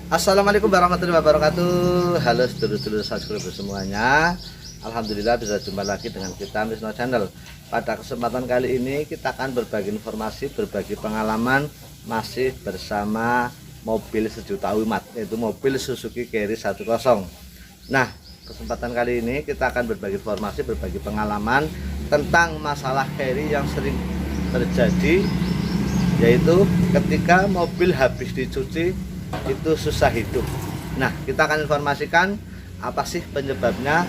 Assalamualaikum warahmatullahi wabarakatuh. Halo sedulur-sedulur subscriber semuanya. Alhamdulillah bisa jumpa lagi dengan kita Misno Channel. Pada kesempatan kali ini kita akan berbagi informasi, berbagi pengalaman masih bersama mobil sejuta umat, yaitu mobil Suzuki Carry 10. Nah, kesempatan kali ini kita akan berbagi informasi, berbagi pengalaman tentang masalah carry yang sering terjadi, yaitu ketika mobil habis dicuci itu susah hidup. Nah, kita akan informasikan apa sih penyebabnya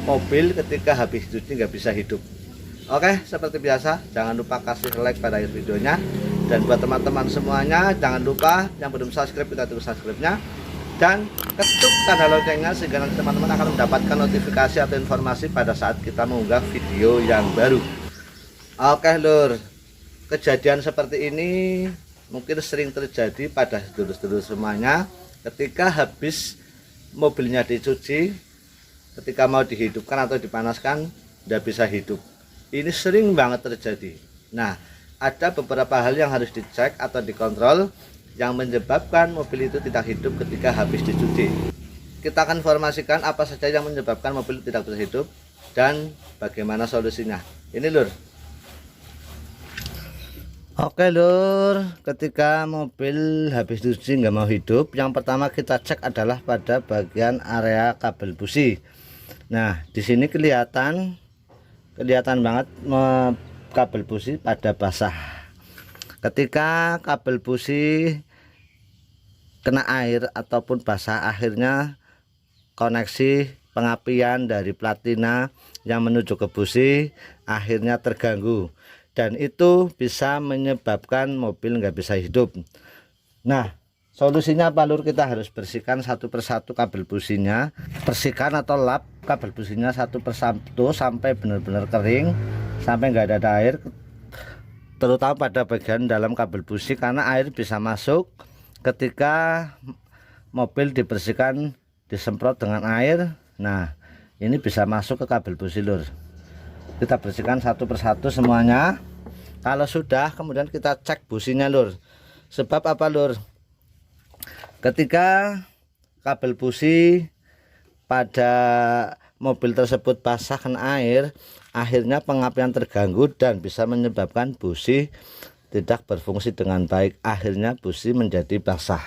mobil ketika habis dicuci nggak bisa hidup. Oke, seperti biasa jangan lupa kasih like pada videonya, dan buat teman-teman semuanya jangan lupa yang belum subscribe kita tunggu subscribe-nya dan ketuk tanda loncengnya sehingga nanti teman-teman akan mendapatkan notifikasi atau informasi pada saat kita mengunggah video yang baru. Oke lur, kejadian seperti ini mungkin sering terjadi pada sedulur-sedulur semuanya ketika habis mobilnya dicuci, ketika mau dihidupkan atau dipanaskan tidak bisa hidup. Ini sering banget terjadi. Nah, ada beberapa hal yang harus dicek atau dikontrol yang menyebabkan mobil itu tidak hidup ketika habis dicuci. Kita akan informasikan apa saja yang menyebabkan mobil tidak bisa hidup dan bagaimana solusinya. Ini lur. Oke lur, ketika mobil habis dicuci nggak mau hidup, yang pertama kita cek adalah pada bagian area kabel busi. Nah, di sini kelihatan banget kabel busi pada basah. Ketika kabel busi kena air ataupun basah, akhirnya koneksi pengapian dari platina yang menuju ke busi akhirnya terganggu, dan itu bisa menyebabkan mobil nggak bisa hidup. Nah, solusinya apa lur? Kita harus bersihkan satu persatu kabel businya, bersihkan atau lap kabel businya satu persatu sampai benar-benar kering, sampai nggak ada air, terutama pada bagian dalam kabel busi, karena air bisa masuk ketika mobil dibersihkan, disemprot dengan air. Nah, ini bisa masuk ke kabel busi lur. Kita bersihkan satu persatu semuanya. Kalau sudah, kemudian kita cek businya lur. Sebab apa lur? Ketika kabel busi pada mobil tersebut basah kena air, akhirnya pengapian terganggu dan bisa menyebabkan busi tidak berfungsi dengan baik. Akhirnya busi menjadi basah.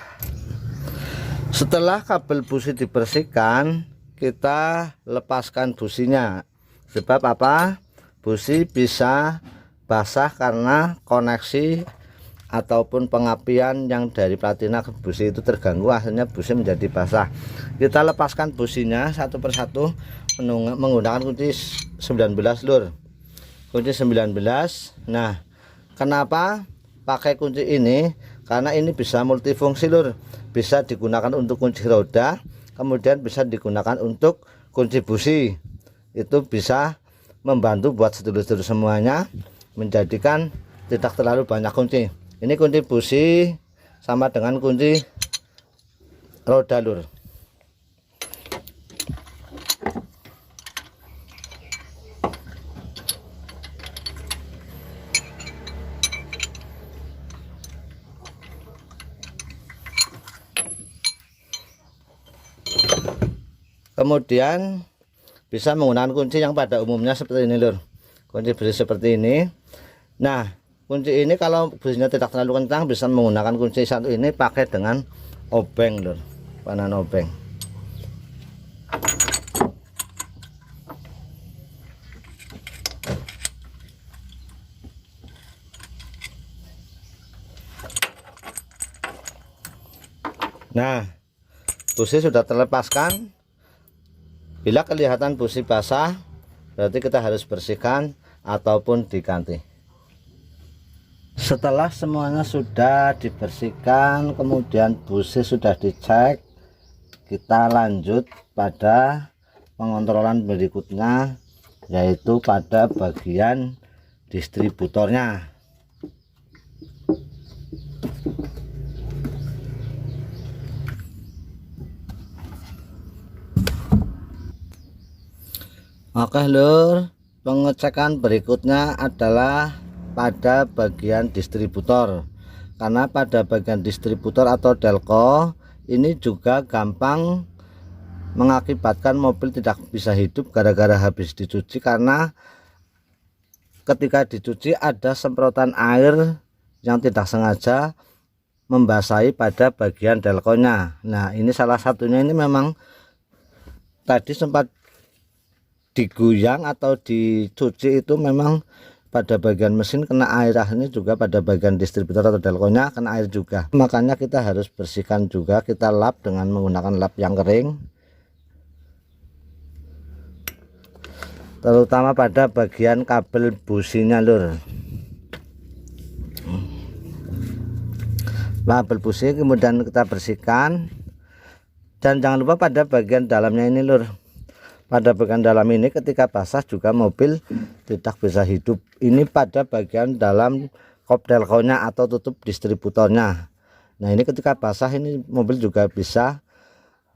Setelah kabel busi dibersihkan, kita lepaskan businya. Sebab apa? Busi bisa basah karena koneksi ataupun pengapian yang dari platina ke busi itu terganggu, akhirnya busi menjadi basah. Kita lepaskan businya satu persatu menggunakan kunci 19 lur. Kunci 19. Nah, kenapa pakai kunci ini? Karena ini bisa multifungsi lur. Bisa digunakan untuk kunci roda, kemudian bisa digunakan untuk kunci busi. Itu bisa membantu buat sedulur-sedulur semuanya, menjadikan tidak terlalu banyak kunci. Ini kunci busi sama dengan kunci roda lur. Kemudian bisa menggunakan kunci yang pada umumnya seperti ini lur. Kunci busi seperti ini. Nah, kunci ini kalau businya tidak terlalu kencang, bisa menggunakan kunci satu ini pakai dengan obeng lur, panan obeng. Nah, busi sudah terlepaskan. Bila kelihatan busi basah, berarti kita harus bersihkan ataupun diganti. Setelah semuanya sudah dibersihkan, kemudian busi sudah dicek, kita lanjut pada pengontrolan berikutnya, yaitu pada bagian distributornya. Oke lur, pengecekan berikutnya adalah pada bagian distributor. karena pada bagian distributor atau delco ini juga gampang mengakibatkan mobil tidak bisa hidup gara-gara habis dicuci, karena ketika dicuci ada semprotan air yang tidak sengaja membasahi pada bagian delconya. Nah, ini salah satunya, ini memang tadi sempat diguyang atau dicuci, itu memang pada bagian mesin kena air, akhirnya juga pada bagian distributor atau delconya kena air juga. Makanya kita harus bersihkan juga, kita lap dengan menggunakan lap yang kering, terutama pada bagian kabel businya lur. Kabel busi kemudian kita bersihkan, dan jangan lupa pada bagian dalamnya ini lur. Pada bagian dalam ini ketika basah juga mobil tidak bisa hidup. Ini pada bagian dalam kop delconya atau tutup distributornya. Nah, ini ketika basah ini mobil juga bisa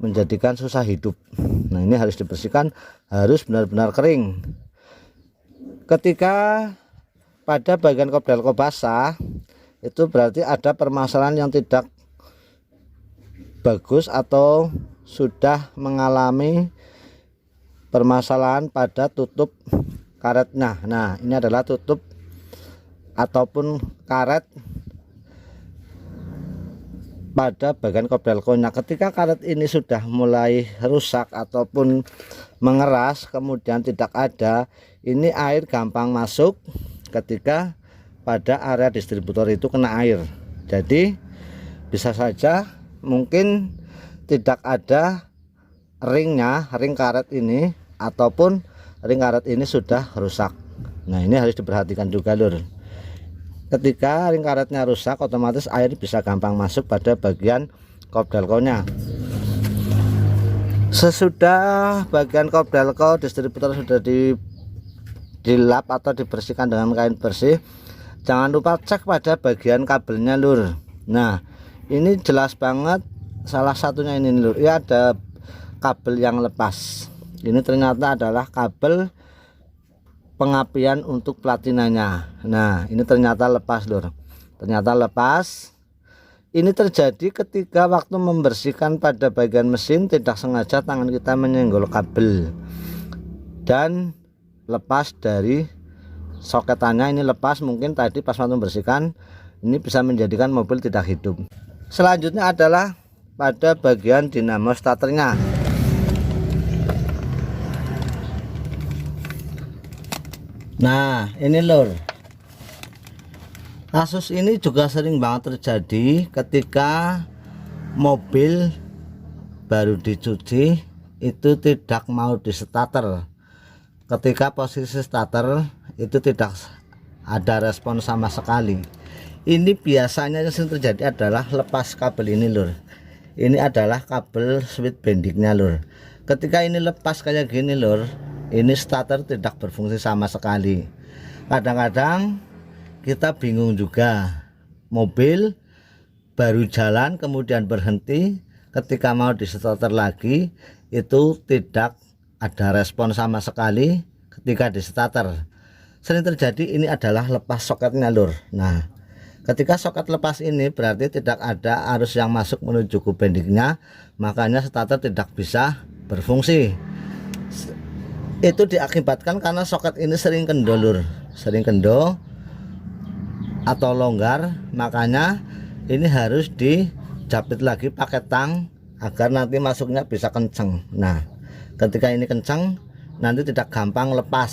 menjadikan susah hidup. Nah, ini harus dibersihkan, harus benar-benar kering. Ketika pada bagian kop delco basah, itu berarti ada permasalahan yang tidak bagus atau sudah mengalami permasalahan pada tutup karetnya. Nah, ini adalah tutup ataupun karet pada bagian kop delconya. Ketika karet ini sudah mulai rusak ataupun mengeras, kemudian tidak ada, ini air gampang masuk ketika pada area distributor itu kena air. Jadi bisa saja mungkin tidak ada ringnya, ring karet ini, ataupun ring karet ini sudah rusak. Nah, ini harus diperhatikan juga lur. Ketika ring karetnya rusak, otomatis air bisa gampang masuk pada bagian kop delconya. Sesudah bagian kop delco distributor sudah dilap atau dibersihkan dengan kain bersih, jangan lupa cek pada bagian kabelnya lur. Nah, ini jelas banget salah satunya ini lur, ya ada kabel yang lepas. Ini ternyata adalah kabel pengapian untuk platinanya. Nah, ini ternyata lepas lur, ternyata lepas. Ini terjadi ketika waktu membersihkan pada bagian mesin tidak sengaja tangan kita menyenggol kabel dan lepas dari soketannya. Ini lepas, mungkin tadi pas waktu membersihkan, ini bisa menjadikan mobil tidak hidup. Selanjutnya adalah pada bagian dinamo starternya. Nah, ini lur, kasus ini juga sering banget terjadi ketika mobil baru dicuci itu tidak mau di starter. Ketika posisi starter itu tidak ada respon sama sekali. Ini biasanya yang sering terjadi adalah lepas kabel ini lur. Ini adalah kabel switch bendingnya lur. Ketika ini lepas kayak gini lur, ini starter tidak berfungsi sama sekali. Kadang-kadang kita bingung juga, mobil baru jalan kemudian berhenti, ketika mau di starter lagi itu tidak ada respon sama sekali ketika di starter. Sering terjadi ini adalah lepas soketnya lur. Nah, ketika soket lepas ini berarti tidak ada arus yang masuk menuju ke bendingnya, makanya starter tidak bisa berfungsi. Itu diakibatkan karena soket ini sering kendor lur, sering kendor atau longgar, makanya ini harus dijepit lagi pakai tang agar nanti masuknya bisa kenceng. Nah, ketika ini kenceng nanti tidak gampang lepas,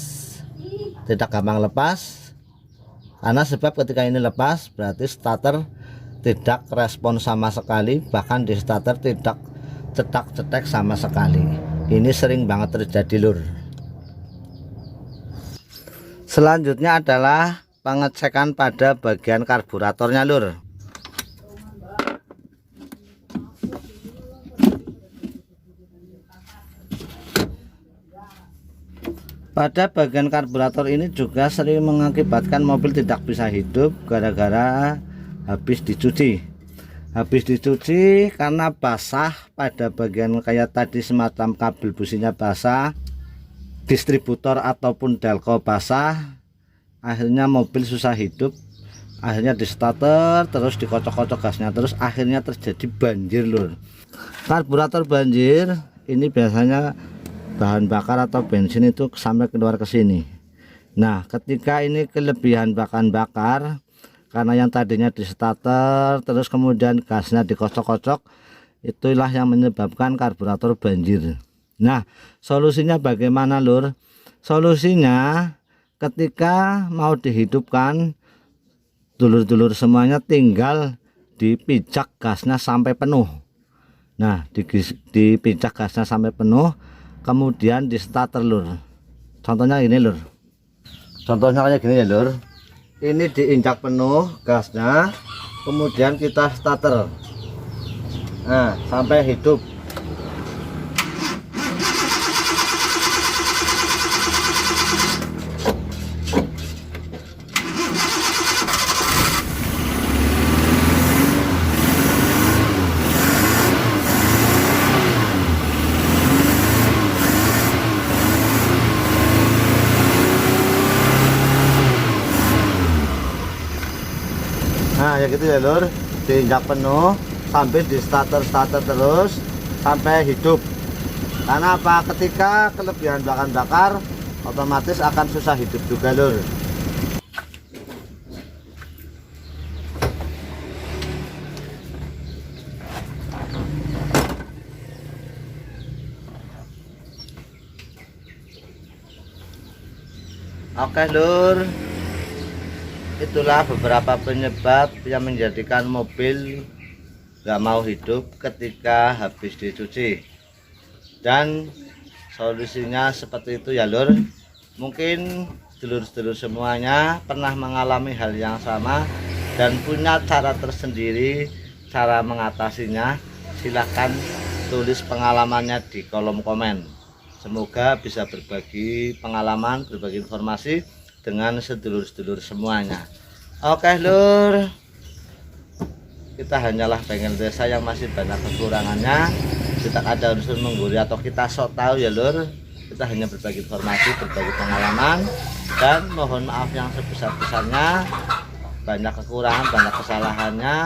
karena sebab ketika ini lepas berarti starter tidak respon sama sekali, bahkan di starter tidak cetak-cetek sama sekali. Ini sering banget terjadi lur. Selanjutnya adalah pengecekan pada bagian karburatornya lur. Pada bagian karburator ini juga sering mengakibatkan mobil tidak bisa hidup gara-gara habis dicuci. Habis dicuci karena basah pada bagian kayak tadi, semacam kabel businya basah, distributor ataupun delco basah, akhirnya mobil susah hidup akhirnya di starter terus dikocok-kocok gasnya, terus akhirnya terjadi banjir lur. Karburator banjir ini biasanya bahan bakar atau bensin itu sampai keluar ke sini. Nah ketika ini kelebihan bahan bakar karena yang tadinya di starter terus kemudian gasnya dikocok-kocok, itulah yang menyebabkan karburator banjir. Nah solusinya bagaimana lur? Solusinya ketika mau dihidupkan, dulur-dulur semuanya tinggal dipijak gasnya sampai penuh. Nah dipijak gasnya sampai penuh, kemudian di starter lur. Contohnya ini lur, contohnya kayak gini ya lur. Ini diinjak penuh gasnya, kemudian kita starter, nah sampai hidup. Nah ya gitu ya lur, diinjak penuh sampai di starter terus sampai hidup. Karena apa? Ketika kelebihan bahan bakar otomatis akan susah hidup juga lur. Oke lur, itulah beberapa penyebab yang menjadikan mobil nggak mau hidup ketika habis dicuci, dan solusinya seperti itu ya lur. Mungkin dulur-dulur semuanya pernah mengalami hal yang sama dan punya cara tersendiri cara mengatasinya. Silahkan tulis pengalamannya di kolom komen. Semoga bisa berbagi pengalaman, berbagi informasi dengan sedulur-sedulur semuanya. Oke lur, kita hanyalah pengen desa yang masih banyak kekurangannya. Kita ada unsur menggurui atau kita sok tahu ya lur. Kita hanya berbagi informasi, berbagi pengalaman, dan mohon maaf yang sebesar-besarnya. Banyak kekurangan, banyak kesalahannya.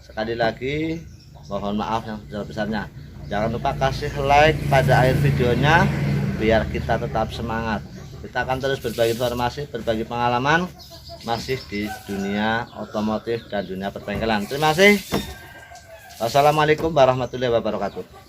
Sekali lagi mohon maaf yang sebesar-besarnya. Jangan lupa kasih like pada akhir videonya biar kita tetap semangat. Kita akan terus berbagi informasi, berbagi pengalaman masih di dunia otomotif dan dunia perbengkelan. Terima kasih. Wassalamualaikum warahmatullahi wabarakatuh.